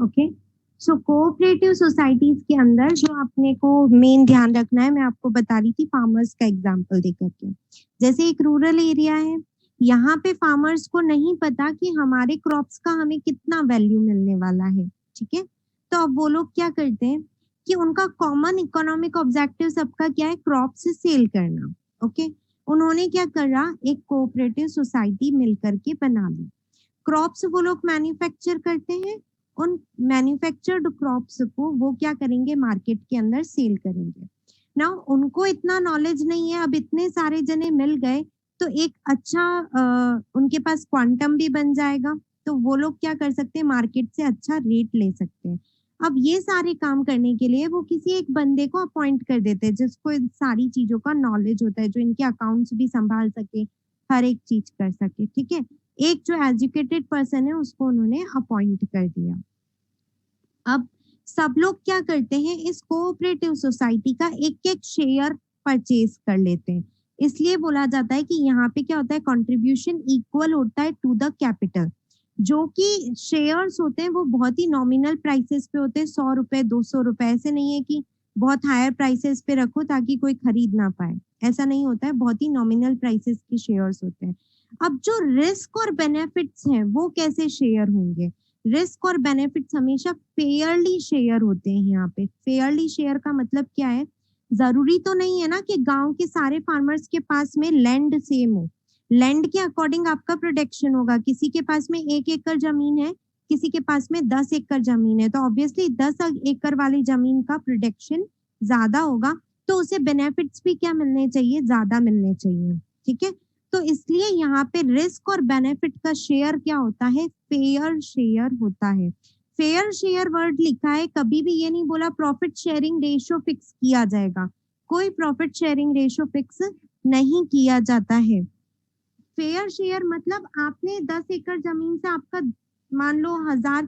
Okay, सो cooperative societies के अंदर जो अपने को मेन ध्यान रखना है, मैं आपको बता रही थी फार्मर्स का एग्जांपल देकर के। जैसे एक रूरल एरिया है, यहाँ पे फार्मर्स को नहीं पता कि हमारे क्रॉप्स का हमें कितना वैल्यू मिलने वाला है, ठीक है। तो अब वो लोग क्या करते हैं कि उनका कॉमन इकोनॉमिक ऑब्जेक्टिव सबका क्या है, क्रॉप से सेल करना। ओके, उन्होंने क्या करा, एक कोऑपरेटिव सोसाइटी मिलकर के बना ली। क्रॉप्स वो लोग मैन्युफैक्चर करते हैं, उन मैन्युफैक्चर्ड क्रॉप्स को वो क्या करेंगे, मार्केट के अंदर सेल करेंगे ना। उनको इतना नॉलेज नहीं है, अब इतने सारे जने मिल गए तो एक अच्छा उनके पास क्वांटम भी बन जाएगा, तो वो लोग क्या कर सकते हैं, मार्केट से अच्छा रेट ले सकते हैं। अब ये सारे काम करने के लिए वो किसी एक बंदे को अपॉइंट कर देते हैं जिसको इन सारी चीजों का नॉलेज होता है, जो इनके अकाउंट्स भी संभाल सके, हर एक चीज कर सके, ठीक है। एक जो एजुकेटेड पर्सन है उसको उन्होंने अपॉइंट कर दिया। अब सब लोग क्या करते हैं, इस कोऑपरेटिव सोसाइटी का एक एक शेयर परचेज कर लेते हैं। इसलिए बोला जाता है कि यहाँ पे क्या होता है, कंट्रीब्यूशन इक्वल होता है टू द कैपिटल। जो कि शेयर्स होते हैं वो बहुत ही नॉमिनल प्राइसेस पे होते हैं, 100 रुपए 200 रुपए, ऐसे नहीं है कि बहुत हायर प्राइसेस पे रखो ताकि कोई खरीद ना पाए, ऐसा नहीं होता है, बहुत ही नॉमिनल प्राइसेस के शेयर्स होते हैं। अब जो रिस्क और बेनिफिट्स हैं वो कैसे शेयर होंगे, रिस्क और बेनिफिट्स हमेशा फेयरली शेयर होते हैं। यहाँ पे फेयरली शेयर का मतलब क्या है, जरूरी तो नहीं है ना कि गांव के सारे फार्मर्स के पास में लैंड सेम हो, लैंड के अकॉर्डिंग आपका प्रोटेक्शन होगा। किसी के पास में 1 एकड़ जमीन है, किसी के पास में 10 एकड़ जमीन है, तो ऑब्वियसली 10 एकड़ वाली जमीन का प्रोटेक्शन ज्यादा होगा, तो उसे बेनिफिट्स भी क्या मिलने चाहिए, ज्यादा मिलने चाहिए, ठीक है। तो इसलिए यहाँ पे रिस्क और बेनिफिट का शेयर क्या होता है, फेयर शेयर होता है। फेयर शेयर वर्ड लिखा है, कभी भी ये नहीं बोला प्रॉफिट शेयरिंग रेशियो फिक्स किया जाएगा, कोई प्रॉफिट शेयरिंग रेशियो फिक्स नहीं किया जाता है। फेयर शेयर मतलब आपने 10 एकड़ जमीन से आपका मान लो 1000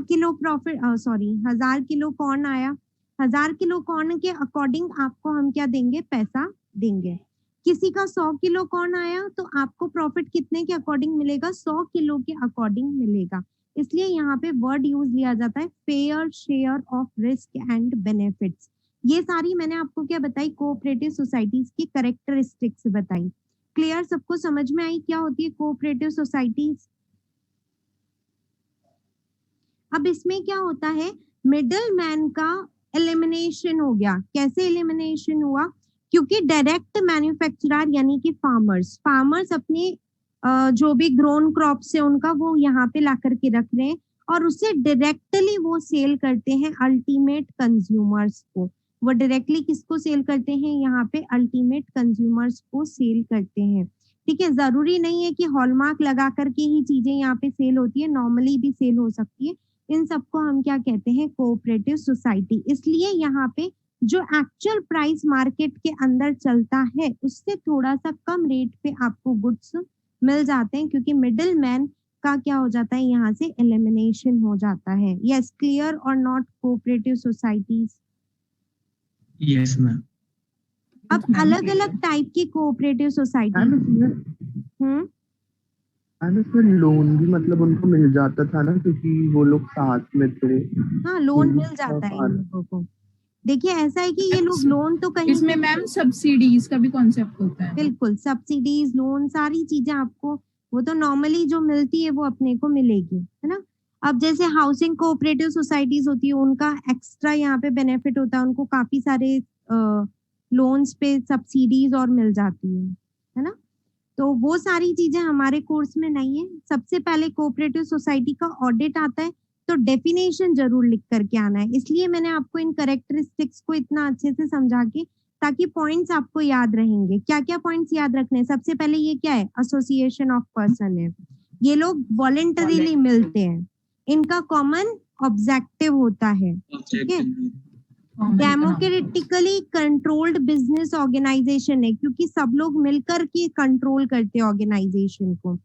kilo profit, sorry 1000 kilo corn आया, 1000 किलो कॉर्न के अकॉर्डिंग आपको हम क्या देंगे, पैसा देंगे। किसी का 100 किलो कॉर्न आया तो आपको प्रॉफिट कितने के अकॉर्डिंग मिलेगा, 100 किलो के अकॉर्डिंग मिलेगा। इसलिए यहाँ पे वर्ड यूज लिया जाता है fair share of risk and benefits. ये सारी मैंने आपको क्या बताई, कोऑपरेटिव सोसाइटीज की करेक्टरिस्टिक्स बताई। क्लियर, सबको समझ में आई क्या होती है कोऑपरेटिव सोसाइटीज। अब इसमें क्या होता है, मिडल मैन का एलिमिनेशन हो गया। कैसे एलिमिनेशन हुआ, क्योंकि डायरेक्ट मैन्युफैक्चरर यानी कि फार्मर्स अपने जो भी ग्रोन क्रॉप्स है उनका वो यहाँ पे ला करके रख रहे हैं और उससे डायरेक्टली वो सेल करते हैं अल्टीमेट कंज्यूमर्स को। वो डायरेक्टली किसको सेल करते हैं, यहाँ पे अल्टीमेट कंज्यूमर्स को सेल करते हैं, ठीक है। जरूरी नहीं है कि हॉलमार्क लगा करके ही चीजें यहाँ पे सेल होती है, नॉर्मली भी सेल हो सकती है। इन सबको हम क्या कहते हैं, कोऑपरेटिव सोसाइटी। इसलिए यहाँ पे जो एक्चुअल प्राइस मार्केट के अंदर चलता है उससे थोड़ा सा कम रेट पे आपको गुड्स मिल जाते हैं, क्योंकि मिडिल मैन का क्या हो जाता है, यहाँ से एलिमिनेशन हो जाता है। यस, क्लियर और not cooperative societies. Yes ma'am. अब अलग अलग टाइप की कोऑपरेटिव सोसाइटी, लोन भी मतलब उनको मिल जाता था ना, क्योंकि वो लोग साथ में थे। हाँ लोन मिल जाता है इन लोगों को। देखिए ऐसा है कि ये लोग लोन तो कहीं, इसमें मैम सब्सिडीज का भी कॉन्सेप्ट होता है। बिल्कुल, सब्सिडीज, लोन, सारी चीजें आपको वो तो नॉर्मली जो मिलती है वो अपने को मिलेगी, है ना। अब जैसे हाउसिंग कोऑपरेटिव सोसाइटीज होती है, उनका एक्स्ट्रा यहाँ पे बेनिफिट होता है, उनको काफी सारे लोन्स पे सब्सिडीज और मिल जाती है ना। तो वो सारी चीजें हमारे कोर्स में नहीं है। सबसे पहले कोऑपरेटिव सोसाइटी का ऑडिट आता है तो डेफिनेशन जरूर लिख करके आना है। इसलिए मैंने आपको इन करेक्टरिस्टिक्स को इतना अच्छे से समझा के, ताकि पॉइंट्स आपको याद रहेंगे। क्या क्या पॉइंट्स याद रखने हैं, सबसे पहले ये क्या है, एसोसिएशन ऑफ पर्सन है, ये लोग वॉलेंटरीली मिलते हैं, इनका कॉमन ऑब्जेक्टिव होता है, ठीक है। डेमोक्रेटिकली कंट्रोल्ड बिजनेस ऑर्गेनाइजेशन है, क्योंकि सब लोग मिलकर के कंट्रोल करते हैं ऑर्गेनाइजेशन को।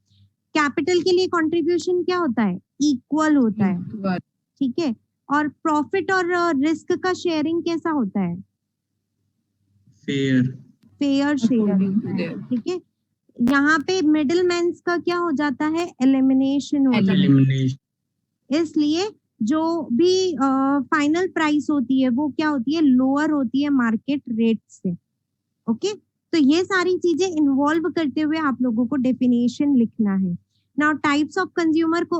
कैपिटल के लिए कंट्रीब्यूशन क्या होता है, इक्वल होता है, ठीक है। और प्रॉफिट और रिस्क का शेयरिंग कैसा होता है, फेयर शेयर, ठीक है। यहाँ पे मिडिल मैन का क्या हो जाता है, एलिमिनेशन हो जाता है। इसलिए जो भी फाइनल प्राइस होती है वो क्या होती है, लोअर होती है मार्केट रेट से। ओके, तो ये सारी चीजें इन्वॉल्व करते हुए आप लोगों को डेफिनेशन लिखना है। नाउ टाइप्स ऑफ कंज्यूमर को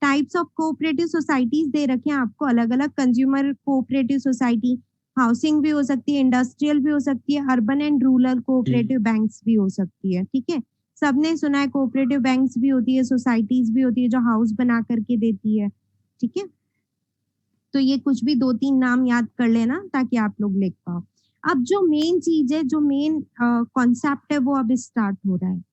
टाइप्स ऑफ कोऑपरेटिव सोसाइटीज दे रखे हैं आपको, अलग अलग कंज्यूमर कोऑपरेटिव सोसाइटी, हाउसिंग भी हो सकती है, इंडस्ट्रियल भी हो सकती है, urban and rural cooperative banks भी हो सकती है। ठीक है, सबने सुना है कोऑपरेटिव बैंक्स भी होती है, सोसाइटीज भी होती है जो हाउस बना करके देती है। ठीक है, तो ये कुछ भी 2-3 नाम याद कर लेना ताकि आप लोग लिख पाओ। अब जो मेन चीज है, जो मेन कॉन्सेप्ट है वो अब स्टार्ट हो रहा है।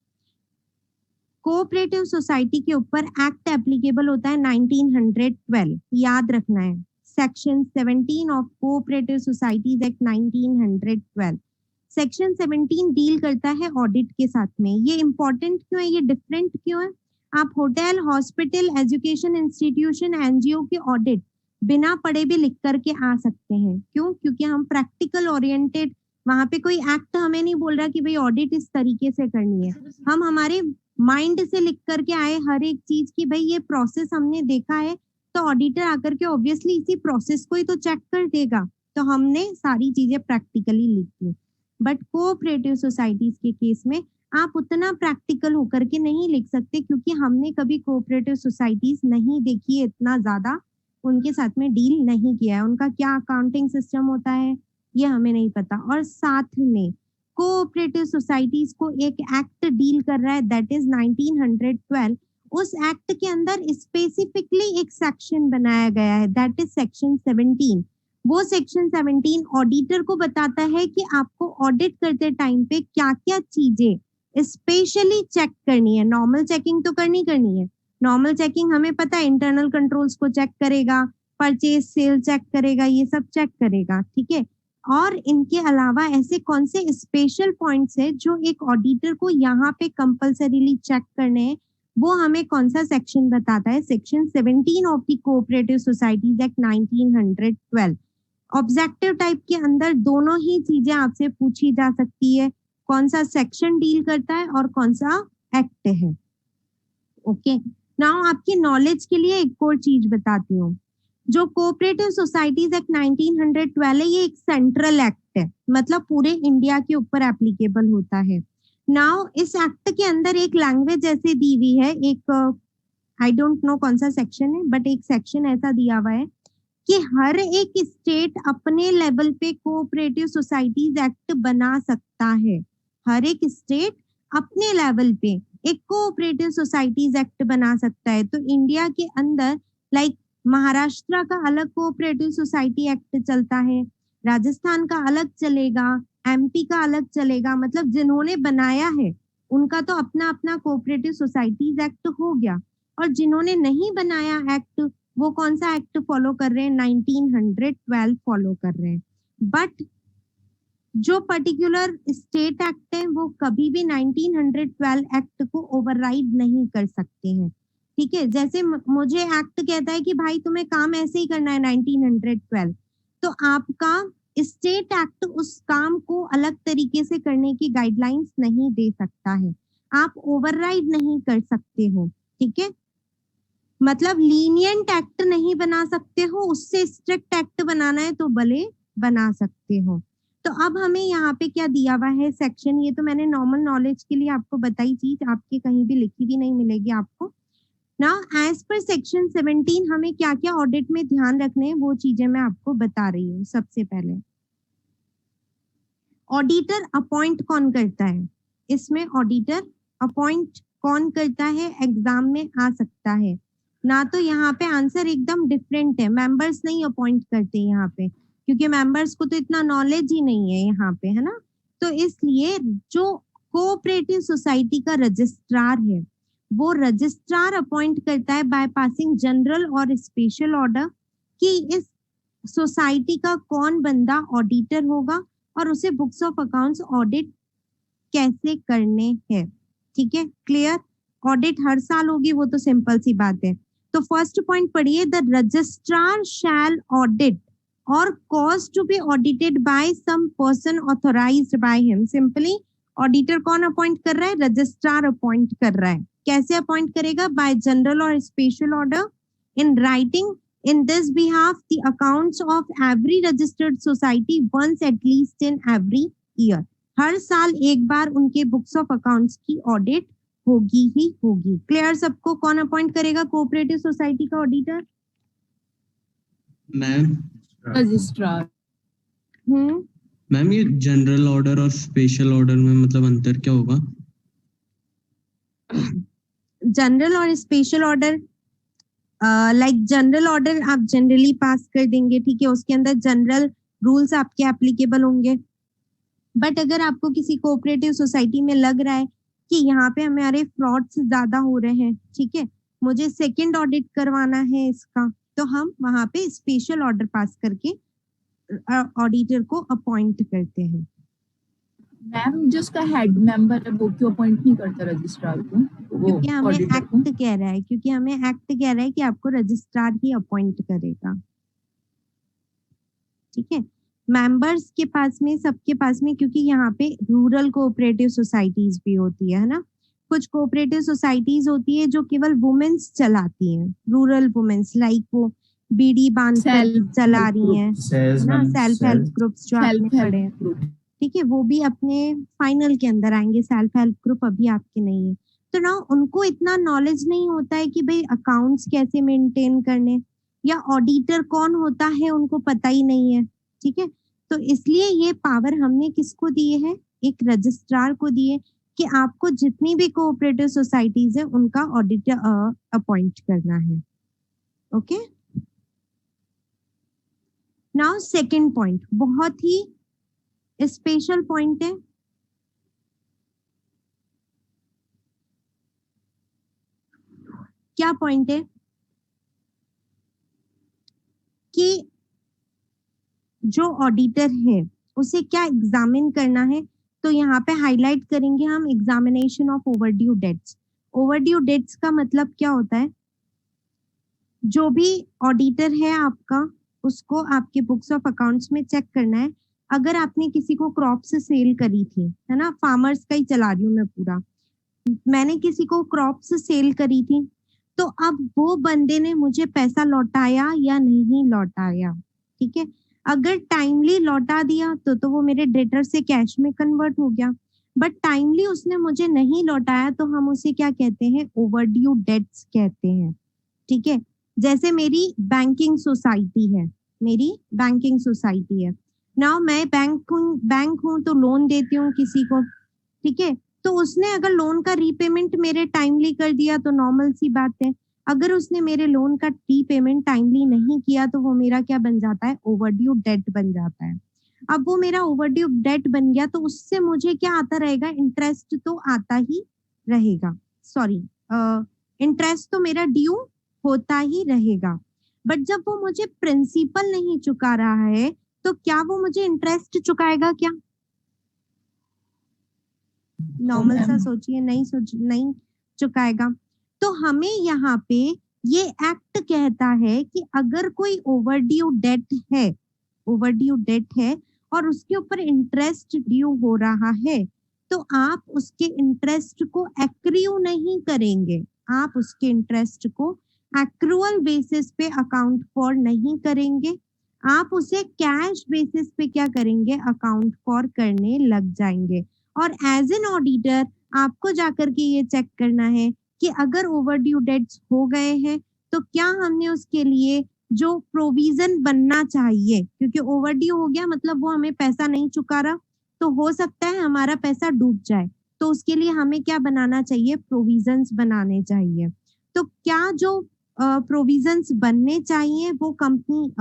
कोऑपरेटिव सोसाइटी के ऊपर एक्ट एप्लीकेबल होता है 1912, याद रखना है, section 17 of cooperative societies act 1912। Section 17 deal करता है ऑडिट के साथ में। ये इंपॉर्टेंट क्यों है, ये डिफरेंट क्यों है? आप hotel, hospital, education institution, NGO के ऑडिट बिना पढ़े भी लिख करके आ सकते हैं। क्यों? क्योंकि हम प्रैक्टिकल ओरिएंटेड, वहां पे कोई एक्ट हमें नहीं बोल रहा कि भाई ऑडिट इस तरीके से करनी है, हम हमारे माइंड से लिख करके आए हर एक चीज की भाई ये प्रोसेस हमने देखा है, तो ऑडिटर आकर के ऑब्वियसली इसी प्रोसेस को ही तो चेक कर देगा, तो हमने सारी चीजें प्रैक्टिकली लिखी। बट कोऑपरेटिव सोसाइटीज के केस में आप उतना प्रैक्टिकल होकर के नहीं लिख सकते, क्योंकि हमने कभी कोऑपरेटिव सोसाइटीज नहीं देखी है, इतना ज्यादा उनके साथ में डील नहीं किया है, उनका क्या अकाउंटिंग सिस्टम होता है ये हमें नहीं पता। और साथ में कोऑपरेटिव सोसाइटीज को एक एक्ट डील कर रहा है, दैट इज 1912। उस एक्ट के अंदर स्पेसिफिकली एक सेक्शन बनाया गया है, दैट इज सेक्शन 17। वो सेक्शन 17 ऑडिटर को बताता है कि आपको ऑडिट करते टाइम पे क्या क्या चीजें स्पेशली चेक करनी है। नॉर्मल चेकिंग तो करनी है, नॉर्मल चेकिंग हमें पता है, इंटरनल कंट्रोल्स को चेक करेगा, परचेज सेल चेक करेगा, ये सब चेक करेगा। ठीक है, और इनके अलावा ऐसे कौन से स्पेशल पॉइंट्स है जो एक ऑडिटर को यहाँ पे कंपल्सरीली चेक करने हैं, वो हमें कौन सा सेक्शन बताता है? Section 17 of the cooperative societies act 1912। Objective type के अंदर दोनों ही चीजें आपसे पूछी जा सकती है, कौन सा सेक्शन डील करता है और कौन सा एक्ट है। ओके, नाउ आपकी नॉलेज के लिए एक और चीज बताती हूँ, जो कोऑपरेटिव सोसाइटीज एक्ट 1912 है, ये एक सेंट्रल एक्ट है, मतलब पूरे इंडिया के ऊपर एप्लीकेबल होता है। नाउ इस एक्ट के अंदर एक लैंग्वेज ऐसे दी हुई है, एक आई डोंट नो कौन सा सेक्शन है, बट एक सेक्शन ऐसा दिया हुआ है कि हर एक स्टेट अपने लेवल पे कोऑपरेटिव सोसाइटीज एक्ट बना सकता है। हर एक स्टेट अपने लेवल पे एक कोऑपरेटिव सोसाइटीज एक्ट बना सकता है। तो इंडिया के अंदर लाइक महाराष्ट्र का अलग कोऑपरेटिव सोसाइटी एक्ट चलता है, राजस्थान का अलग चलेगा, एमपी का अलग चलेगा, मतलब जिन्होंने बनाया है उनका तो अपना अपना कोऑपरेटिव सोसाइटीज एक्ट हो गया, और जिन्होंने नहीं बनाया एक्ट वो कौन सा एक्ट फॉलो कर रहे हैं? 1912 फॉलो कर रहे हैं। बट जो पर्टिकुलर स्टेट एक्ट है वो कभी भी 1912 एक्ट को ओवरराइड नहीं कर सकते हैं। ठीक है, जैसे मुझे एक्ट कहता है कि भाई तुम्हें काम ऐसे ही करना है 1912, तो आपका स्टेट एक्ट उस काम को अलग तरीके से करने की गाइडलाइंस नहीं दे सकता है, आप ओवरराइड नहीं कर सकते हो। ठीक है, मतलब लीनियंट एक्ट नहीं बना सकते हो, उससे स्ट्रिक्ट एक्ट बनाना है तो भले बना सकते हो। तो अब हमें यहाँ पे क्या दिया हुआ है सेक्शन, ये तो मैंने नॉर्मल नॉलेज के लिए आपको बताई चीज, आपके कहीं भी लिखी भी नहीं मिलेगी आपको। ना एज पर सेक्शन 17 हमें क्या क्या ऑडिट में ध्यान रखने हैं वो चीजें मैं आपको बता रही हूँ। सबसे पहले ऑडिटर अपॉइंट कौन करता है? इसमें ऑडिटर अपॉइंट कौन करता है एग्जाम में आ सकता है ना, तो यहाँ पे आंसर एकदम डिफरेंट है, मेंबर्स नहीं अपॉइंट करते यहाँ पे, क्योंकि मेंबर्स को तो इतना नॉलेज ही नहीं है यहाँ पे, है ना। तो इसलिए जो कोऑपरेटिव सोसाइटी का रजिस्ट्रार है वो रजिस्ट्रार अपॉइंट करता है बाय पासिंग जनरल और स्पेशल ऑर्डर कि इस सोसाइटी का कौन बंदा ऑडिटर होगा और उसे बुक्स ऑफ अकाउंट्स ऑडिट कैसे करने हैं। ठीक है, क्लियर? ऑडिट हर साल होगी वो तो सिंपल सी बात है। तो फर्स्ट पॉइंट पढ़िए, the registrar shall audit or cause to be audited by some person authorised by him. Simply auditor कौन अपॉइंट कर रहा है? रजिस्ट्रार अपॉइंट कर रहा है। कैसे अपॉइंट करेगा? बाय जनरल और special order In writing, in this behalf, the accounts of every registered society once at least in every year. हर साल एक बार उनके बुक्स ऑफ अकाउंट्स की ऑडिट होगी ही होगी. क्लियर सबको? कौन अपॉइंट करेगा कोऑपरेटिव सोसाइटी का ऑडिटर? Ma'am registrar. मैम ये जनरल ऑर्डर और स्पेशल ऑर्डर में मतलब अंतर क्या होगा? जनरल और special order, like general order आप जनरली पास कर देंगे, ठीक है, उसके अंदर जनरल रूल्स आपके एप्लीकेबल होंगे. बट अगर आपको किसी कोऑपरेटिव सोसाइटी में लग रहा है कि यहाँ पे हमारे फ्रॉड्स ज्यादा हो रहे हैं, ठीक है, मुझे सेकंड ऑडिट करवाना है इसका, तो हम वहां पे स्पेशल ऑर्डर पास करके ऑडिटर को अपॉइंट करते हैं. मैम जिसका हेड मेंबर है वो क्यों अपॉइंट नहीं करता रजिस्ट्रार को? क्योंकि हमें एक्ट कह रहा है, क्योंकि हमें एक्ट कह रहा है कि आपको रजिस्ट्रार ही अपॉइंट करेगा. ठीक है, मेंबर्स के पास में, सबके पास में, क्योंकि यहाँ पे रूरल कोऑपरेटिव सोसाइटीज भी होती है ना. कुछ कोऑपरेटिव सोसाइटीज होती है जो केवल वुमेन्स चलाती हैं, रूरल वुमेन्स, लाइक वो बीड़ी बांध कर चला रही हैं ना, सेल्फ हेल्प ग्रुप्स जो आपने पढ़े हैं, ठीक है, वो भी अपने फाइनल के अंदर आएंगे. सेल्फ हेल्प ग्रुप अभी आपके नहीं है, तो ना उनको इतना नॉलेज नहीं होता है कि भाई अकाउंट्स कैसे मेंटेन करने, या ऑडिटर कौन होता है उनको पता ही नहीं है. ठीक है, तो इसलिए ये पावर हमने किसको दिए है? एक रजिस्ट्रार को दिए कि आपको जितनी भी कोऑपरेटिव सोसाइटीज है उनका ऑडिटर अपॉइंट करना है. ओके, नाउ सेकंड पॉइंट बहुत ही स्पेशल पॉइंट है. क्या पॉइंट है? कि जो ऑडिटर है उसे क्या एग्जामिन करना है, तो यहाँ पे हाईलाइट करेंगे हम examination of overdue debts. Overdue debts का मतलब क्या होता है? जो भी ऑडिटर है आपका, उसको आपके बुक्स ऑफ अकाउंट्स में चेक करना है. अगर आपने किसी को क्रॉप्स सेल करी थी, है ना, फार्मर्स का ही चला रही हूँ मैं पूरा, मैंने किसी को क्रॉप्स सेल करी थी, तो अब वो बंदे ने मुझे पैसा लौटाया या नहीं लौटाया. ठीक है, अगर टाइमली लौटा दिया तो वो मेरे डेटर से कैश में कन्वर्ट हो गया. बट टाइमली उसने मुझे नहीं लौटाया तो हम उसे क्या कहते हैं? ओवरड्यू डेट्स कहते हैं. ठीक है, जैसे मेरी बैंकिंग सोसाइटी है, मेरी बैंकिंग सोसाइटी है ना, मैं बैंक हूँ तो लोन देती हूँ किसी को. ठीक है, तो उसने अगर लोन का रीपेमेंट मेरे टाइमली कर दिया तो नॉर्मल सी बात है. अगर उसने मेरे लोन का रीपेमेंट टाइमली नहीं किया तो वो मेरा क्या बन जाता है? ओवरड्यू डेट बन जाता है. अब वो मेरा ओवरड्यू डेट बन गया तो उससे मुझे क्या आता रहेगा? इंटरेस्ट तो आता ही रहेगा. सॉरी, इंटरेस्ट तो मेरा ड्यू होता ही रहेगा. बट जब वो मुझे प्रिंसिपल नहीं चुका रहा है तो क्या वो मुझे इंटरेस्ट चुकाएगा क्या? नॉर्मल सा सोचिए, नहीं चुकाएगा. तो हमें यहाँ पे ये एक्ट कहता है कि अगर कोई ओवरड्यू डेट है और उसके ऊपर इंटरेस्ट ड्यू हो रहा है, तो आप उसके इंटरेस्ट को एक्रू नहीं करेंगे, आप उसके इंटरेस्ट को एक्रूअल बेसिस पे अकाउंट फॉर नहीं करेंगे, आप उसे कैश बेसिस पे क्या करेंगे? अकाउंट फॉर करने लग जाएंगे. और एज एन ऑडिटर आपको जाकर के ये चेक करना है कि अगर ओवरड्यू डेट्स हो गए हैं तो क्या हमने उसके लिए जो प्रोविजन बनना चाहिए, क्योंकि ओवरड्यू हो गया मतलब वो हमें पैसा नहीं चुका रहा, तो हो सकता है हमारा पैसा डूब जाए, तो उसके लिए हमें क्या बनाना चाहिए? प्रोविजंस बनाने चाहिए. तो क्या जो प्रोविजंस बनने चाहिए वो कंपनी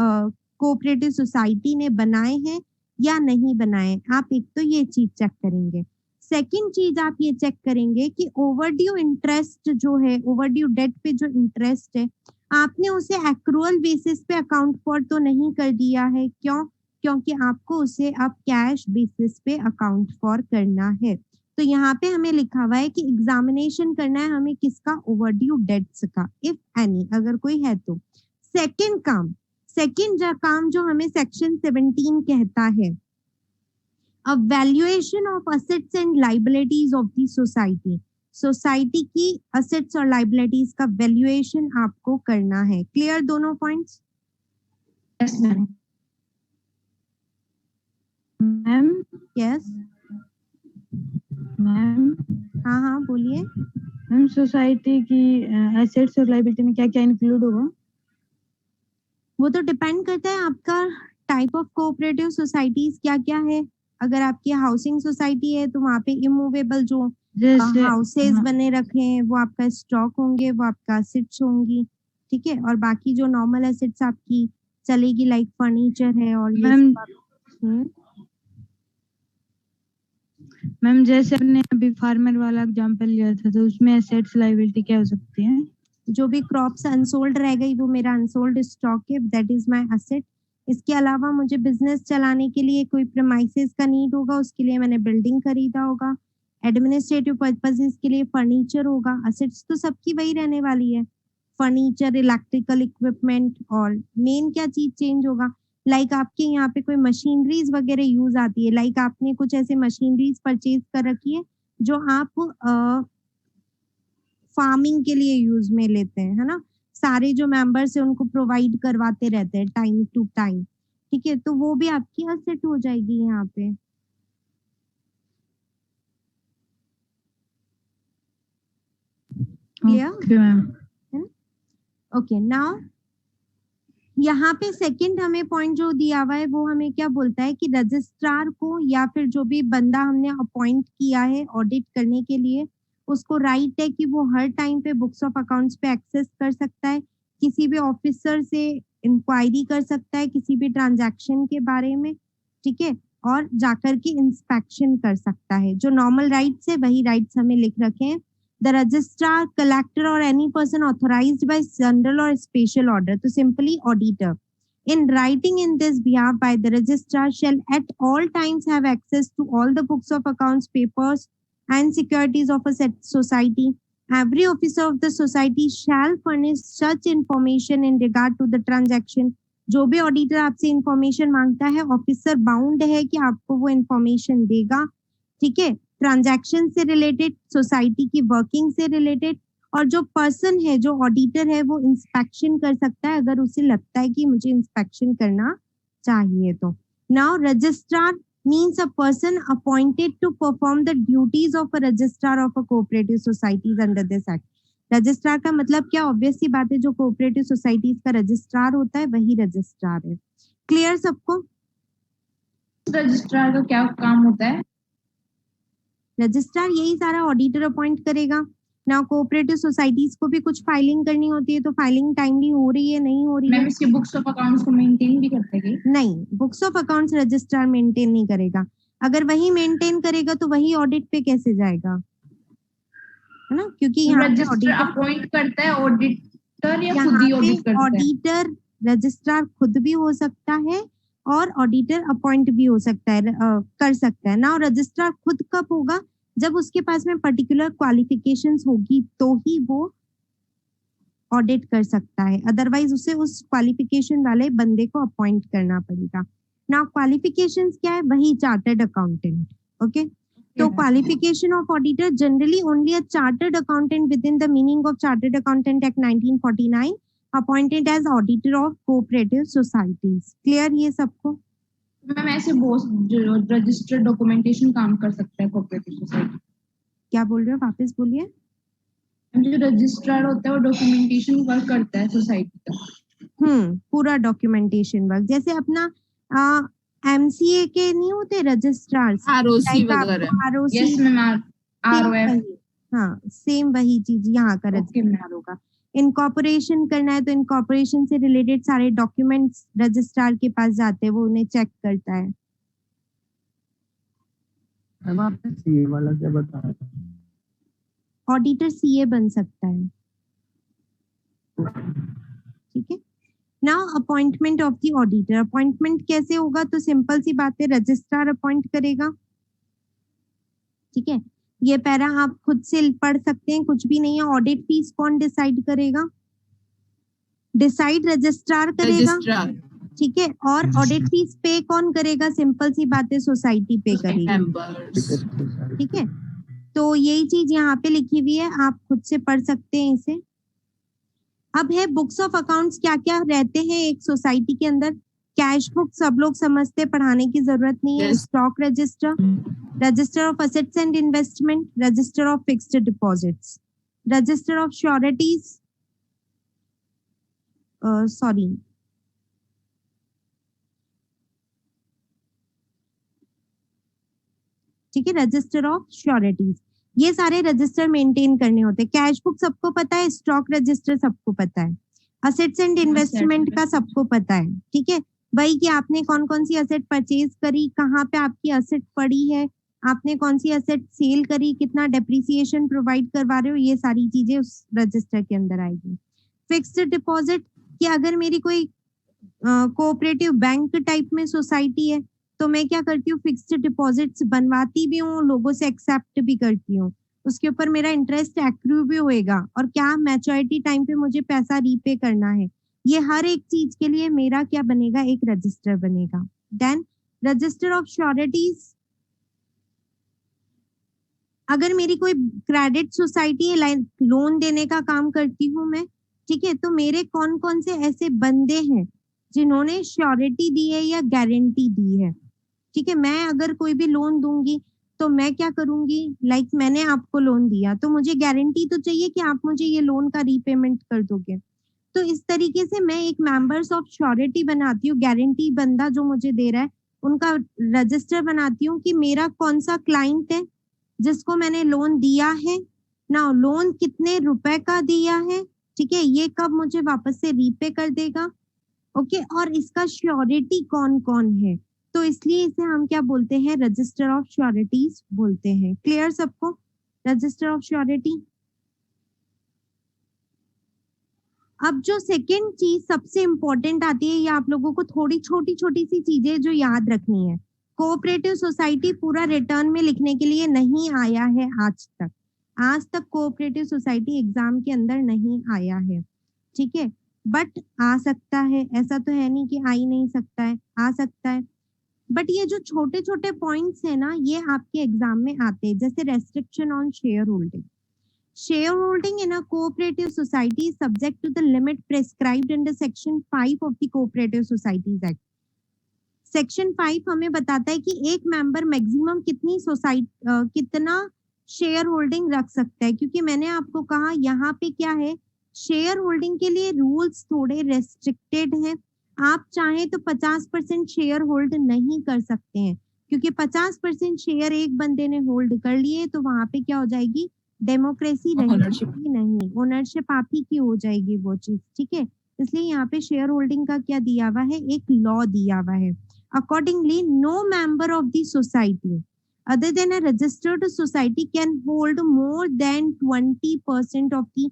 कोऑपरेटिव सोसाइटी ने बनाए हैं या नहीं बनाए? आप एक तो ये चीज चेक करेंगे. सेकंड चीज आप ये चेक करेंगे कि ओवरड्यू इंटरेस्ट जो है, ओवरड्यू डेट पे जो इंटरेस्ट है, आपने उसे एक्रूअल बेसिस पे अकाउंट फॉर तो नहीं कर दिया है. क्यों? क्योंकि आपको उसे अब कैश बेसिस पे अकाउंट फॉर करना है. तो यहाँ पे हमें लिखा हुआ है कि एग्जामिनेशन करना है हमें किसका? ओवरड्यू डेट्स का, इफ एनी, अगर कोई है तो. सेकंड काम जो हमें सेक्शन 17 कहता है, a valuation of assets and liabilities of the society. Society की असेट्स और लाइबिलिटीज का वैल्यूएशन आपको करना है। क्लियर दोनों points? Yes ma'am. Ma'am yes, ma'am हाँ हाँ बोलिए। मैम सोसाइटी की एसेट्स और लायबिलिटी में क्या क्या इंक्लूड होगा? वो तो डिपेंड करता है आपका टाइप ऑफ कोऑपरेटिव सोसाइटीज क्या क्या है। अगर आपकी हाउसिंग सोसाइटी है तो वहाँ पे इमूवेबल जो जैसे हाउसेज हाँ, बने रखे हैं वो आपका स्टॉक होंगे, वो आपका असेट्स होंगी, ठीक है। और बाकी जो नॉर्मल असेट्स आपकी चलेगी लाइक फर्नीचर है और ये मैम सब मैम जैसे आपने अभी फार्मर वाला एग्जांपल लिया था तो उसमें एसेट्स लायबिलिटी क्या हो सकती है? जो भी क्रॉप्स अनसोल्ड रह गई वो मेरा अनसोल्ड स्टॉक है, दैट इज माय असेट। इसके अलावा मुझे बिजनेस चलाने के लिए कोई प्रेमाइसेस का नीड होगा, उसके लिए मैंने बिल्डिंग खरीदा होगा। एडमिनिस्ट्रेटिव पर्पसेस के लिए फर्नीचर होगा। असेट्स तो सबकी वही रहने वाली है, फर्नीचर, इलेक्ट्रिकल इक्विपमेंट। और मेन क्या चीज चेंज होगा, लाइक आपके यहाँ पे कोई मशीनरीज वगैरह यूज आती है, लाइक आपने कुछ ऐसे मशीनरीज परचेज कर रखी है जो आप फार्मिंग के लिए यूज में लेते हैं, है ना। सारे जो मेंबर्स है उनको प्रोवाइड करवाते रहते हैं टाइम टू टाइम, ठीक है। तो वो भी आपकी असेट हो जाएगी यहाँ पे। Clear? Okay ma'am. Okay, now यहाँ पे सेकंड हमें पॉइंट जो दिया हुआ है वो हमें क्या बोलता है कि रजिस्ट्रार को या फिर जो भी बंदा हमने अपॉइंट किया है ऑडिट करने के लिए, उसको राइट है कि वो हर टाइम पे बुक्स ऑफ अकाउंट्स पे एक्सेस कर सकता है, किसी भी ऑफिसर से इंक्वायरी कर सकता है किसी भी ट्रांजैक्शन के बारे में, ठीक है। और जाकर के इंस्पेक्शन कर सकता है। जो नॉर्मल राइट्स है वही राइट्स हमें लिख रखे हैं। The registrar, collector or any person authorized by general or special order, तो simply auditor, in writing in this behalf by the registrar shall at all times have access to all the books of accounts, papers and securities of a society. Every officer of the society shall furnish such information in regard to the transaction. जो भी auditor आपसे information मांगता है officer bound है कि आपको वो information देगा, ठीक है। ट्रांजैक्शन से रिलेटेड, सोसाइटी की वर्किंग से रिलेटेड, और जो पर्सन है जो ऑडिटर है वो इंस्पेक्शन कर सकता है अगर उसे लगता है कि मुझे इंस्पेक्शन करना चाहिए तो। Now registrar means a person appointed to perform the duties of a registrar of a cooperative societies under this act. Registrar का मतलब क्या, ऑब्वियस सी बात है, जो कोऑपरेटिव सोसाइटीज का रजिस्ट्रार होता है वही रजिस्ट्रार है। क्लियर सबको? रजिस्ट्रार का क्या काम होता है? रजिस्ट्रार यही सारा ऑडिटर अपॉइंट करेगा ना। कोऑपरेटिव सोसाइटीज को भी कुछ फाइलिंग करनी होती है, तो फाइलिंग टाइमली हो रही है नहीं हो रही है, मैम इसके बुक्स ऑफ अकाउंट्स को मेंटेन भी करते हैं? नहीं, books of accounts registrar maintain नहीं करेगा। अगर वही मेंटेन करेगा तो वही ऑडिट पे कैसे जाएगा, है ना, क्योंकि यहाँ पे रजिस्ट्रार ऑडिटर, अपॉइंट करता है ऑडिटर या खुद यहाँ ही पे ऑडिट करता है? ऑडिटर रजिस्ट्रार खुद भी हो सकता है और ऑडिटर अपॉइंट भी हो सकता है, कर सकता है ना। और रजिस्ट्रार खुद कब होगा, जब उसके पास में पर्टिकुलर क्वालिफिकेशंस होगी तो ही वो ऑडिट कर सकता है, अदरवाइज उसे उस क्वालिफिकेशन वाले बंदे को अपॉइंट करना पड़ेगा। ना क्वालिफिकेशंस क्या है, वही चार्टर्ड अकाउंटेंट, ओके। तो qualification of auditor generally only a chartered accountant within the meaning of chartered accountant act 1949 appointed as auditor of cooperative societies. Clear ये सबको? मैम ऐसे बहुत रजिस्टर्ड डॉक्यूमेंटेशन काम कर सकता है कोऑपरेटिव सोसाइटी? क्या बोल रहे हो, वापस बोलिए। जो रजिस्ट्रार होता है वो डॉक्यूमेंटेशन वर्क करता है सोसाइटी का? पूरा डॉक्यूमेंटेशन वर्क, जैसे अपना एमसीए के नहीं होते रजिस्ट्रार्स, आरओसी वगैरह? ROC, yes ma'am, आरओएफ। हाँ सेम वही चीज यहाँ का रजिस्ट्रार होगा। इनकॉर्पोरेशन करना है तो इनकॉर्पोरेशन से रिलेटेड सारे डॉक्यूमेंट्स रजिस्ट्रार के पास जाते हैं, वो उन्हें चेक करता है। मैम आपने सीए वाला क्या बताया? ऑडिटर सीए बन सकता है, ठीक है। Now appointment of the auditor. Appointment कैसे होगा, तो सिंपल सी बात है, रजिस्ट्रार अपॉइंट करेगा, ठीक है। ये पैरा आप खुद से पढ़ सकते हैं, कुछ भी नहीं है। ऑडिट फीस कौन डिसाइड करेगा, डिसाइड रजिस्ट्रार करेगा, ठीक है। और ऑडिट फीस पे कौन करेगा, सिंपल सी बात है, सोसाइटी पे करेगी, ठीक है। तो यही चीज यहाँ पे लिखी हुई है, आप खुद से पढ़ सकते हैं इसे। अब है बुक्स ऑफ अकाउंट्स, क्या क्या रहते हैं एक सोसाइटी के अंदर। कैश बुक सब लोग समझते, पढ़ाने की जरूरत नहीं है। Yes. Stock register, register of assets and investment, register of fixed deposits, register of sureties, sorry ठीक है, रजिस्टर ऑफ श्योरिटीज, ये सारे रजिस्टर मेंटेन करने होते हैं। कैश बुक सबको पता है, स्टॉक रजिस्टर सबको पता है, असेट्स एंड इन्वेस्टमेंट का सबको पता है, ठीक है। वही कि आपने कौन कौन सी असेट परचेज करी, कहाँ पे आपकी असेट पड़ी है, आपने कौन सी असेट सेल करी, कितना डेप्रिसिएशन प्रोवाइड करवा रहे हो, ये सारी चीजें उस रजिस्टर के अंदर आएगी। फिक्स्ड डिपॉजिट, कि अगर मेरी कोई कोऑपरेटिव बैंक टाइप में सोसाइटी है तो मैं क्या करती हूँ, फिक्स्ड डिपॉजिट्स बनवाती भी हूँ, लोगों से एक्सेप्ट भी करती हूँ, उसके ऊपर मेरा इंटरेस्ट एक्रू भी होएगा, और क्या मैच्योरिटी टाइम पे मुझे पैसा रीपे करना है, ये हर एक चीज के लिए मेरा क्या बनेगा, एक रजिस्टर बनेगा। देन रजिस्टर ऑफ श्योरिटीज, अगर मेरी कोई क्रेडिट सोसाइटी है, लोन देने का काम करती हूँ मैं, ठीक है, तो मेरे कौन कौन से ऐसे बंदे हैं जिन्होंने श्योरिटी दी है या गारंटी दी है, ठीक है। मैं अगर कोई भी लोन दूंगी तो मैं क्या करूंगी, लाइक मैंने आपको लोन दिया तो मुझे गारंटी तो चाहिए कि आप मुझे ये लोन का रीपेमेंट कर दोगे। तो इस तरीके से मैं एक मेंबर्स ऑफ श्योरिटी बनाती हूँ, गारंटी बंदा जो मुझे दे रहा है उनका रजिस्टर बनाती हूँ कि मेरा कौन सा क्लाइंट है जिसको मैंने लोन दिया है ना, लोन कितने रुपए का दिया है, ठीक है, ये कब मुझे वापस से रीपे कर देगा, ओके, और इसका श्योरिटी कौन कौन है। तो इसलिए इसे हम क्या बोलते हैं, रजिस्टर ऑफ श्योरिटीज बोलते हैं। क्लियर सबको, रजिस्टर ऑफ श्योरिटी। अब जो सेकंड चीज सबसे इंपॉर्टेंट आती है, ये आप लोगों को थोड़ी छोटी छोटी सी चीजें जो याद रखनी है। कोऑपरेटिव सोसाइटी पूरा रिटर्न में लिखने के लिए नहीं आया है आज तक कोऑपरेटिव सोसाइटी एग्जाम के अंदर नहीं आया है, ठीक है, बट आ सकता है, ऐसा तो है नहीं कि आ ही नहीं सकता है, आ सकता है। बट ये जो छोटे छोटे पॉइंट्स है ना, ये आपके एग्जाम में आते हैं, जैसे restriction on share holding. Share holding in a cooperative society subject to the limit prescribed under section 5 of the cooperative societies act. Section 5 हमें बताता है कि एक मेंबर मैक्सिमम कितना शेयर होल्डिंग रख सकता है, क्योंकि मैंने आपको कहा यहाँ पे क्या है, शेयर होल्डिंग के लिए रूल्स थोड़े रेस्ट्रिक्टेड हैं। आप चाहें तो 50% शेयर होल्ड नहीं कर सकते हैं, क्योंकि 50% शेयर एक बंदे ने होल्ड कर लिए तो वहां पे क्या हो जाएगी, डेमोक्रेसी रहेगी नहीं, ओनरशिप आप ही की हो जाएगी वो चीज, ठीक है। इसलिए यहाँ पे शेयर होल्डिंग का क्या दिया हुआ है, एक लॉ दिया हुआ है। Accordingly no member of the society other than a registered society can hold more than 20% of the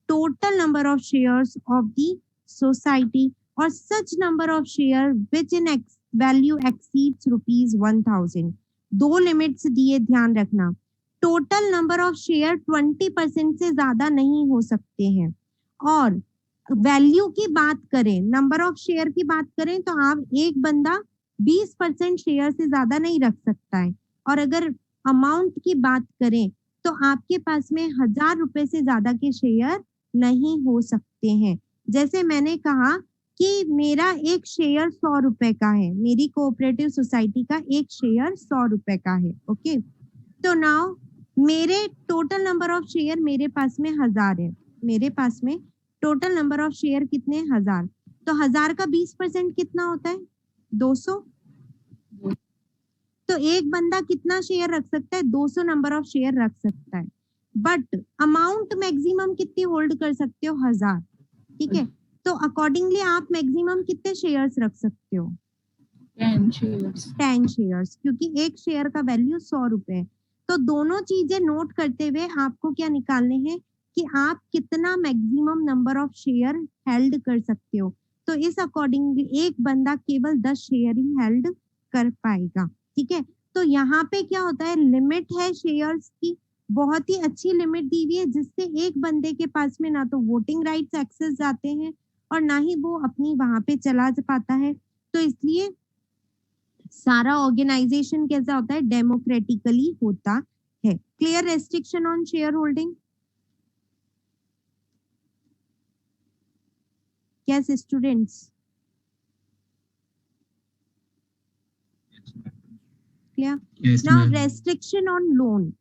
total number of shares of the society or such number of share which in value exceeds rupees 1000। दो limits दिए, ध्यान रखना। Total number of share 20% से ज्यादा नहीं हो सकते हैं, और वैल्यू की बात करें, नंबर ऑफ शेयर की बात करें तो आप एक बंदा 20% शेयर से ज्यादा नहीं रख सकता है, और अगर अमाउंट की बात करें तो आपके पास में 1000 रुपए से ज्यादा के शेयर नहीं हो सकते हैं। जैसे मैंने कहा कि मेरा एक शेयर 100 रुपए का है, मेरी कोऑपरेटिव सोसाइटी का एक शेयर 100 रुपए का है, ओके। तो नाउ मेरे टोटल नंबर ऑफ शेयर मेरे पास में 1000 है, मेरे पास में टोटल नंबर ऑफ शेयर कितने, 1000, तो 1000 का 20% कितना होता है, 200। तो एक बंदा कितना शेयर रख सकता है, 200 नंबर ऑफ शेयर रख सकता है, बट अमाउंट मैक्सिमम कितनी होल्ड कर सकते हो, 1000, ठीक है। तो अकॉर्डिंगली आप मैक्सिमम कितने शेयर्स रख सकते हो, 10 शेयर्स, क्योंकि एक शेयर का वैल्यू 100 रुपए है। तो दोनों चीजें नोट करते हुए आपको क्या निकालने हैं कि आप कितना maximum number of share held कर सकते हो। तो इस अकॉर्डिंगली एक बंदा केवल 10 शेयर ही हेल्ड कर पाएगा, ठीक है। तो यहाँ पे क्या होता है, लिमिट है शेयर्स की, बहुत ही अच्छी लिमिट दी हुई है, जिससे एक बंदे के पास में ना तो वोटिंग राइट्स एक्सेस जाते हैं और ना ही वो अपनी वहां पे चला पाता है। तो इसलिए सारा ऑर्गेनाइजेशन कैसा होता है, डेमोक्रेटिकली होता है। Clear restriction on shareholding? Yes, students. Clear? Yes, Now ma'am. restriction on loan.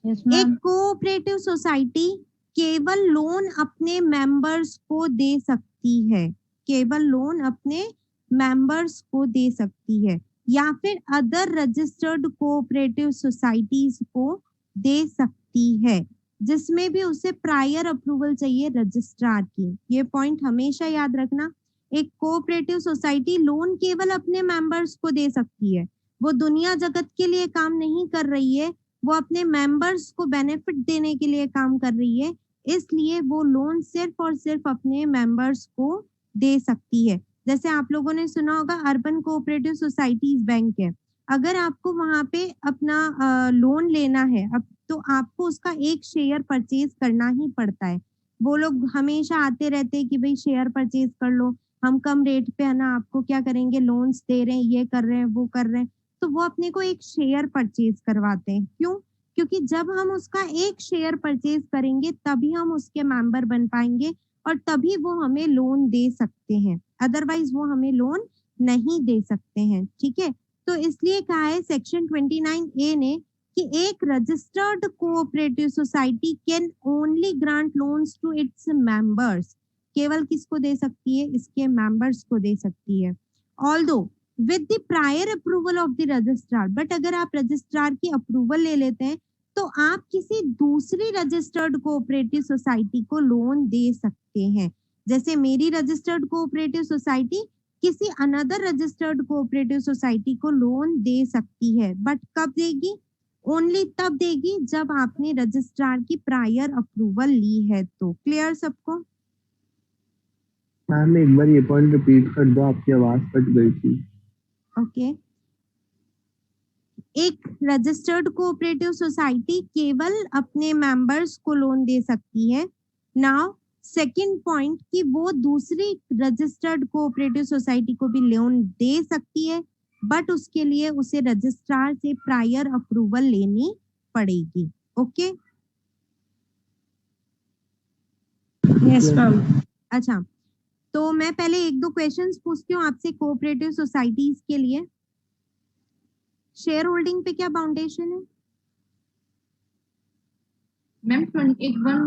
Yes एक मैम। कोऑपरेटिव सोसाइटी केवल लोन अपने मेंबर्स को दे सकती है, केवल लोन अपने मेंबर्स को दे सकती है, या फिर अदर रजिस्टर्ड कोऑपरेटिव सोसाइटीज को दे सकती है, जिसमें भी उसे प्रायर अप्रूवल चाहिए रजिस्ट्रार की। ये पॉइंट हमेशा याद रखना। एक कोऑपरेटिव सोसाइटी लोन केवल अपने मेंबर्स को दे सकती है, वो दुनिया जगत के लिए काम नहीं कर रही है, वो अपने मेंबर्स को बेनिफिट देने के लिए काम कर रही है, इसलिए वो लोन सिर्फ और सिर्फ अपने मेंबर्स को दे सकती है। जैसे आप लोगों ने सुना होगा अर्बन कोऑपरेटिव सोसाइटीज बैंक है, अगर आपको वहां पे अपना लोन लेना है अब तो आपको उसका एक शेयर परचेज करना ही पड़ता है। वो लोग हमेशा आते रहते हैं कि भाई शेयर परचेज कर लो, हम कम रेट पे है ना आपको क्या करेंगे लोन्स दे रहे हैं, ये कर रहे हैं, वो कर रहे हैं, तो वो अपने को एक शेयर परचेज करवाते हैं। क्यों? क्योंकि जब हम उसका एक शेयर परचेज करेंगे तभी हम उसके मेंबर बन पाएंगे और तभी वो हमें लोन दे सकते हैं, अदरवाइज वो हमें लोन नहीं दे सकते हैं। ठीक है, तो इसलिए कहा है सेक्शन 29A ने कि एक registered cooperative society can only grant loans to its members, केवल किसको दे सकती है? इसके मेंबर्स को दे सकती है। Although with the prior approval of the registrar, but अगर आप रजिस्ट्रार की अप्रूवल ले लेते हैं तो आप किसी दूसरी रजिस्टर्ड कोऑपरेटिव सोसाइटी को लोन दे सकते हैं। जैसे मेरी रजिस्टर्ड कोऑपरेटिव सोसाइटी किसी अनदर रजिस्टर्ड कोऑपरेटिव सोसाइटी को लोन दे सकती है, बट कब देगी? ओनली तब देगी जब आपने रजिस्ट्रार की प्रायर अप्रूवल ली है। तो क्लियर सबको? मैम एक बार ये पॉइंट रिपीट कर दो, आपकी आवाज कट गई थी। ओके, एक रजिस्टर्ड कोऑपरेटिव सोसाइटी केवल अपने मेंबर्स को लोन दे सकती है। नाउ सेकंड पॉइंट कि वो दूसरी रजिस्टर्ड कोऑपरेटिव सोसाइटी को भी लोन दे सकती है, बट उसके लिए उसे रजिस्ट्रार से प्रायर अप्रूवल लेनी पड़ेगी। Okay, yes ma'am. अच्छा, तो मैं पहले एक दो क्वेश्चंस पूछती हूँ आपसे कोऑपरेटिव सोसाइटीज के लिए। शेयर होल्डिंग पे क्या बाउंडेशन है? मैम एक one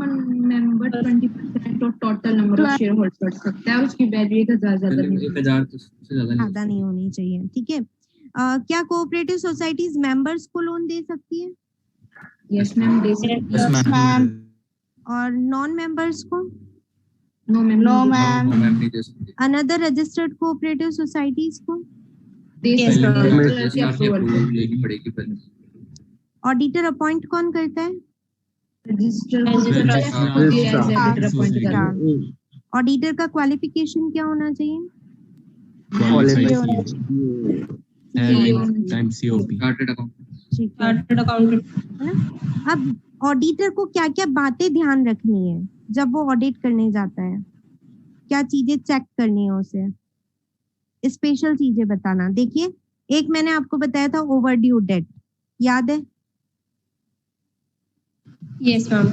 member 20% of total number of share hold कर सकता है, उसकी वैल्यू 1000 ज्यादा नहीं 1000 से ज्यादा नहीं होनी चाहिए। ठीक है, क्या कोऑपरेटिव सोसाइटीज मेंबर्स को लोन दे सकती है? यस मैम, दे सकती है। Yes ma'am. और नॉन मेंबर्स को? No ma'am, no ma'am. नहीं दे सकते। अनदर रजिस्टर्ड कोऑपरेटिव सोसाइटीज को? दे Yes, सकती है, ma'am. रजिस्ट्रार की अप्रूवल लेनी पड़ेगी पहले। ऑडिटर अपॉइंट कौन करता है? ऑडिटर का क्वालिफिकेशन क्या होना चाहिए? Chartered accountant. है ना? अब ऑडिटर को क्या क्या बातें ध्यान रखनी है जब वो ऑडिट करने जाता है, क्या चीजें चेक करनी है उसे, स्पेशल चीजें बताना। देखिए, एक मैंने आपको बताया था ओवरड्यू डेट, याद है? Yes ma'am.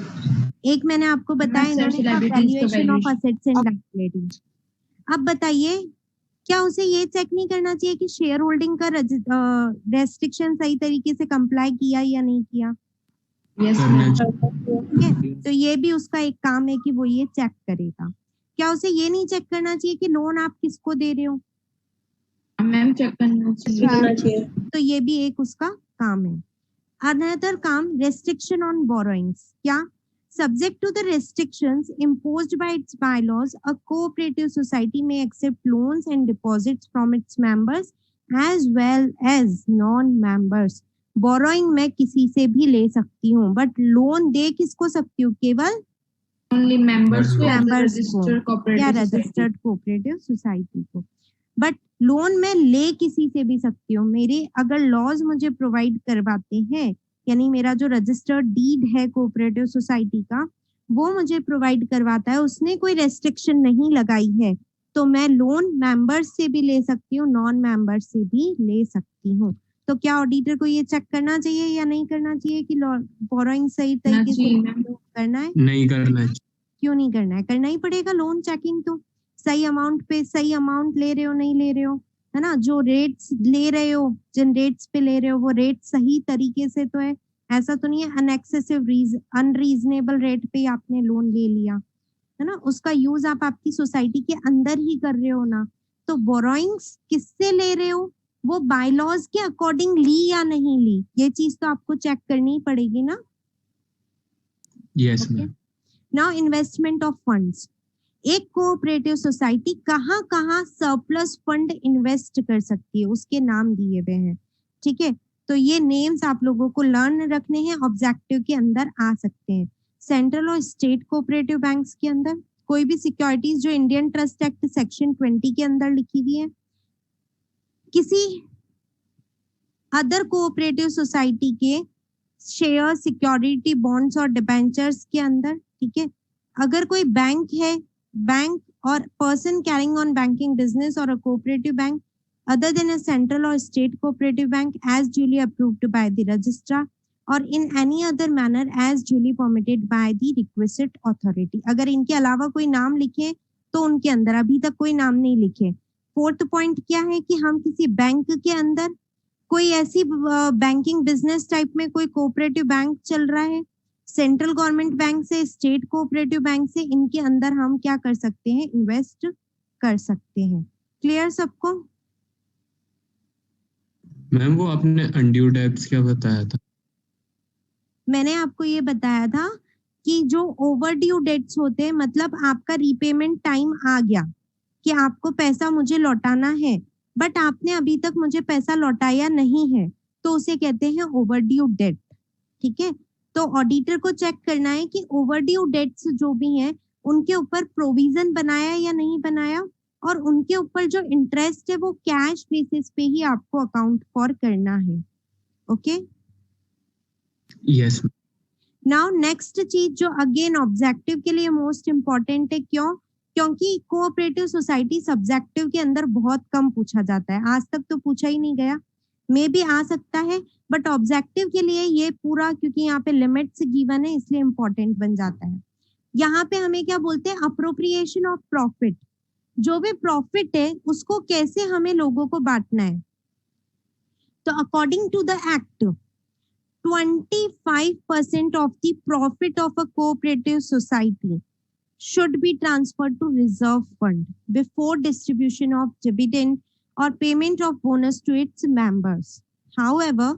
एक मैंने आपको बताया valuation of assets and liabilities. अब बताइए, क्या उसे ये चेक नहीं करना चाहिए कि शेयर होल्डिंग का रेस्ट्रिक्शन सही तरीके से कंप्लाई किया या नहीं किया? यस ठीक है, तो ये भी उसका एक काम है कि वो ये चेक करेगा। क्या उसे ये नहीं चेक करना चाहिए कि लोन आप किसको दे रहे हो? मैम, चेक करना चाहिए। तो ये भी एक उसका काम है। अनदर काम, रेस्ट्रिक्शन ऑन बोरोइंग्स। क्या? Subject to the restrictions imposed by its bylaws, a cooperative society may accept loans and deposits from its members as well as non-members. Borrowing मैं किसी से भी ले सकती हूँ, बट लोन दे किसको सकती हूँ? केवल ओनली मेंबर्स को, मेंबर्स रजिस्टर्ड को या रजिस्टर्ड कोऑपरेटिव सोसाइटी को। बट लोन मैं ले किसी से भी सकती हूँ। मेरे अगर लॉज मुझे प्रोवाइड करवाते हैं, यानी मेरा जो रजिस्टर्ड डीड है कोऑपरेटिव सोसाइटी का, वो मुझे प्रोवाइड करवाता है, उसने कोई रेस्ट्रिक्शन नहीं लगाई है, तो मैं लोन मेंबर्स से भी ले सकती हूँ, नॉन मेंबर्स से भी ले सकती हूँ। तो क्या ऑडिटर को ये चेक करना चाहिए या नहीं करना चाहिए कि बोरोइंग सही करना तरीके से चाहिए मैम। करना है? नहीं करना है। क्यों नहीं करना है? करना ही पड़ेगा। लोन चेकिंग तो सही अमाउंट पे सही अमाउंट ले रहे हो नहीं ले रहे हो, है ना? जो रेट्स ले रहे हो, जिन रेट्स पे ले रहे हो वो रेट सही तरीके से तो है, ऐसा तो नहीं है अनएक्सेसिव अनरीजनेबल रेट पे आपने लोन ले लिया, है ना? उसका यूज आप आपकी सोसाइटी के अंदर ही कर रहे हो ना। तो बोरोइंग्स किससे ले रहे हो, वो बायलॉज के अकॉर्डिंग ली या नहीं ली, ये चीज तो आपको चेक करनी पड़ेगी ना। Yes Okay. Ma'am. Now investment of funds. एक कोऑपरेटिव सोसाइटी कहाँ कहाँ सरप्लस फंड इन्वेस्ट कर सकती है, उसके नाम दिए हुए हैं, ठीक है? तो ये नेम्स आप लोगों को लर्न रखने हैं, ऑब्जेक्टिव के अंदर आ सकते हैं। सेंट्रल और स्टेट कोऑपरेटिव बैंक्स के अंदर कोई भी सिक्योरिटीज जो इंडियन ट्रस्ट एक्ट सेक्शन 20 के अंदर लिखी हुई है, किसी अदर कोऑपरेटिव सोसाइटी के शेयर, सिक्योरिटी, बॉन्ड्स और डिबेंचर्स के अंदर, ठीक है? अगर कोई बैंक है, बैंक और person carrying on banking business और a cooperative bank other than a central or state cooperative bank as duly approved by the registrar or in any other manner as duly permitted by the requisite authority। अगर इनके अलावा कोई नाम लिखे तो उनके अंदर, अभी तक कोई नाम नहीं लिखे। फोर्थ पॉइंट क्या है कि हम किसी बैंक के अंदर कोई ऐसी बैंकिंग बिजनेस टाइप में कोई कोऑपरेटिव बैंक चल रहा है, सेंट्रल गवर्नमेंट बैंक से, स्टेट कोऑपरेटिव बैंक से, इनके अंदर हम क्या कर सकते हैं, इन्वेस्ट कर सकते हैं। क्लियर सबको? मैम वो आपने अनड्यू डेब्ट्स क्या बताया था? मैंने आपको ये बताया था कि जो ओवरड्यू डेट्स होते हैं, मतलब आपका रीपेमेंट टाइम आ गया कि आपको पैसा मुझे लौटाना है, बट आपने अभी तक मुझे पैसा लौटाया नहीं है, तो उसे कहते हैं ओवरड्यू डेट, ठीक है? तो ऑडिटर को चेक करना है कि ओवरड्यू डेट्स जो भी हैं उनके ऊपर प्रोविजन बनाया या नहीं बनाया, और उनके ऊपर जो इंटरेस्ट है वो कैश बेसिस पे ही आपको अकाउंट फॉर करना है। Okay, yes. नाउ नेक्स्ट चीज जो अगेन ऑब्जेक्टिव के लिए मोस्ट इंपॉर्टेंट है, क्यों? क्योंकि कोऑपरेटिव सोसाइटी सब्जेक्टिव के अंदर बहुत कम पूछा जाता है, आज तक तो पूछा ही नहीं गया, मे भी आ सकता है, बट ऑब्जेक्टिव के लिए ये पूरा, क्योंकि यहाँ पे लिमिट्स गिवन है इसलिए इंपॉर्टेंट बन जाता है। यहाँ पे हमें क्या बोलते हैं, अप्रोप्रिएशन ऑफ प्रॉफिट। जो भी प्रॉफिट है उसको कैसे हमें लोगों को बांटना है। तो according to the act 25% of the profit of a cooperative society should be transferred to reserve fund before distribution of dividend or payment of bonus to its members. However,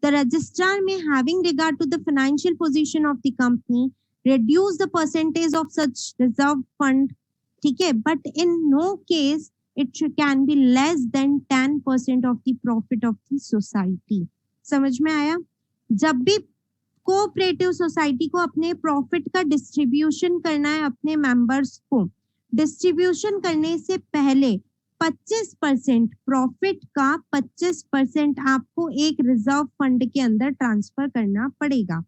the registrar may, having regard to the financial position of the company, reduce the percentage of such reserve fund, ठीक है? But in no case it can be less than 10% of the profit of the society. समझ में आया? जब भी cooperative society को अपने profit का डिस्ट्रीब्यूशन करना है अपने मेंबर्स को, डिस्ट्रीब्यूशन करने से पहले 25% प्रॉफिट का 25% आपको एक रिजर्व फंड के अंदर ट्रांसफर करना पड़ेगा।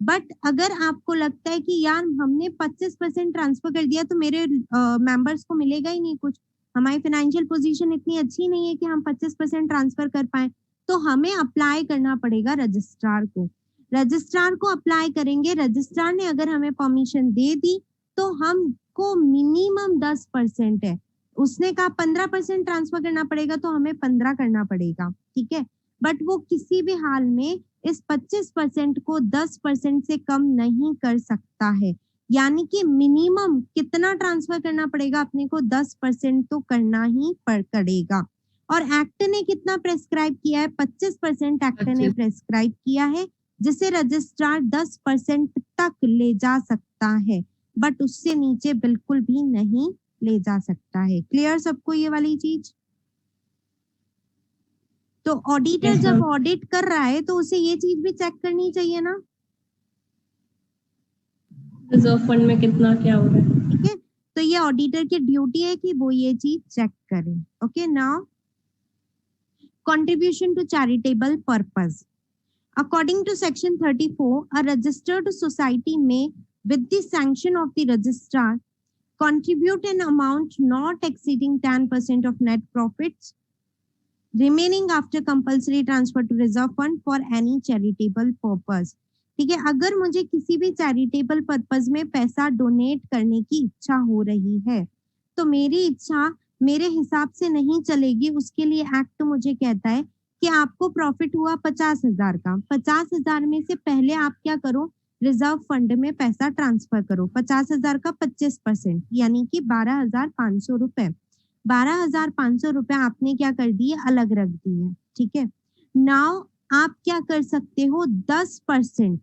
बट अगर आपको लगता है कि यार हमने 25% ट्रांसफर कर दिया तो मेरे मेंबर्स को मिलेगा ही नहीं कुछ, हमारी फाइनेंशियल पोजीशन इतनी अच्छी नहीं है कि हम 25% ट्रांसफर कर पाए, तो हमें अप्लाई करना पड़ेगा रजिस्ट्रार को। रजिस्ट्रार को अप्लाई करेंगे, रजिस्ट्रार ने अगर हमें परमिशन दे दी तो हमको मिनिमम 10% है, उसने कहा 15% ट्रांसफर करना पड़ेगा तो हमें 15 करना पड़ेगा, ठीक है? बट वो किसी भी हाल में इस 25% को 10% से कम नहीं कर सकता है। यानी कि मिनिमम कितना ट्रांसफर करना पड़ेगा अपने को, 10% तो करना ही पड़ेगा। और एक्ट ने कितना प्रेस्क्राइब किया है, 25% एक्ट ने प्रेस्क्राइब किया है, जिसे रजिस्ट्रार 10% तक ले जा सकता है, बट उससे नीचे बिल्कुल भी नहीं ले जा सकता है। क्लियर सबको ये वाली चीज? तो ऑडिटर Yes, जब ma'am. ऑडिट कर रहा है तो उसे ये चीज भी चेक करनी चाहिए ना, रिजर्व फंड में कितना क्या हो रहा है। ठीक है? तो ये ऑडिटर की ड्यूटी है कि वो ये चीज चेक करे। Okay, now contribution to charitable purpose. According to section 34, a registered society may, with the sanction of the registrar, contribute an amount not exceeding 10% of net profits remaining after compulsory transfer to reserve fund for any charitable purpose. ठीक है, अगर मुझे किसी भी charitable purpose में पैसा donate करने की इच्छा हो रही है तो मेरी इच्छा मेरे हिसाब से नहीं चलेगी। उसके लिए एक्ट मुझे कहता है कि आपको प्रॉफिट हुआ 50,000 का, 50,000 में से पहले आप क्या करो, रिजर्व फंड में पैसा ट्रांसफर करो। 50,000 का 25% यानी कि 12,500 रुपए। 12,500 रुपए आपने क्या कर दिए, अलग रख दिए। ठीक है, नाउ आप क्या कर सकते हो, 10%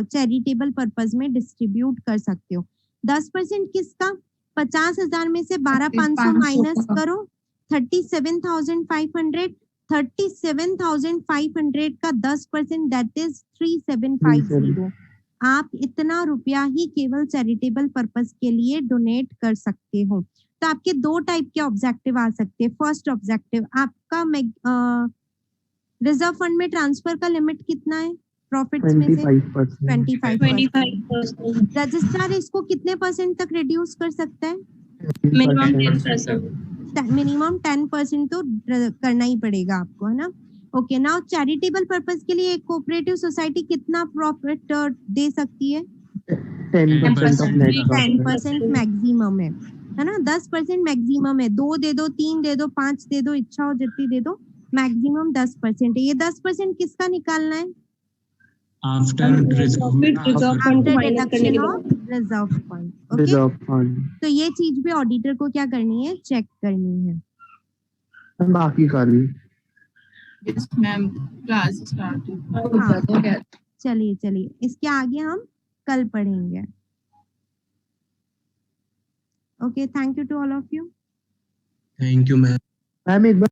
चैरिटेबल पर्पस में डिस्ट्रीब्यूट कर सकते हो। 10% किसका, 50,000 में से 12,500 माइनस करो, 37,500। 37,500 का 10% दैट इज 3,750। आप इतना रुपया ही केवल चैरिटेबल पर्पस के लिए डोनेट कर सकते हो। तो आपके दो टाइप के ऑब्जेक्टिव आ सकते हैं। फर्स्ट ऑब्जेक्टिव आपका रिजर्व फंड में ट्रांसफर का लिमिट कितना है, प्रॉफिट्स में से 25%। रजिस्ट्रार इसको कितने परसेंट तक रिड्यूस कर सकता है, मिनिमम 10%। मिनिमम 10% तो करना ही पड़ेगा आपको, है ना। ओके, नाउ चैरिटेबल पर्पस के लिए एक कोऑपरेटिव सोसाइटी कितना प्रॉफिट दे सकती है, 10% ऑफ नेट 10% मैक्सिमम है ना। 10% मैक्सिमम है, 2 दे दो, 3 दे दो, 5 दे दो, इच्छा हो जितनी दे दो, मैक्सिमम 10% है। ये 10% किसका निकालना है, आफ्टर रिजर्व फंड को माइनस करने के बाद reserve fund. Okay, reserve fund. तो ये चीज भी ऑडिटर को क्या करनी है, चेक करनी है। बाकी का भी Yes, ma'am. Class started. हाँ, चलिए इसके आगे हम कल पढ़ेंगे। Okay, thank you to all of you. Thank you ma'am. Ma'am एक बार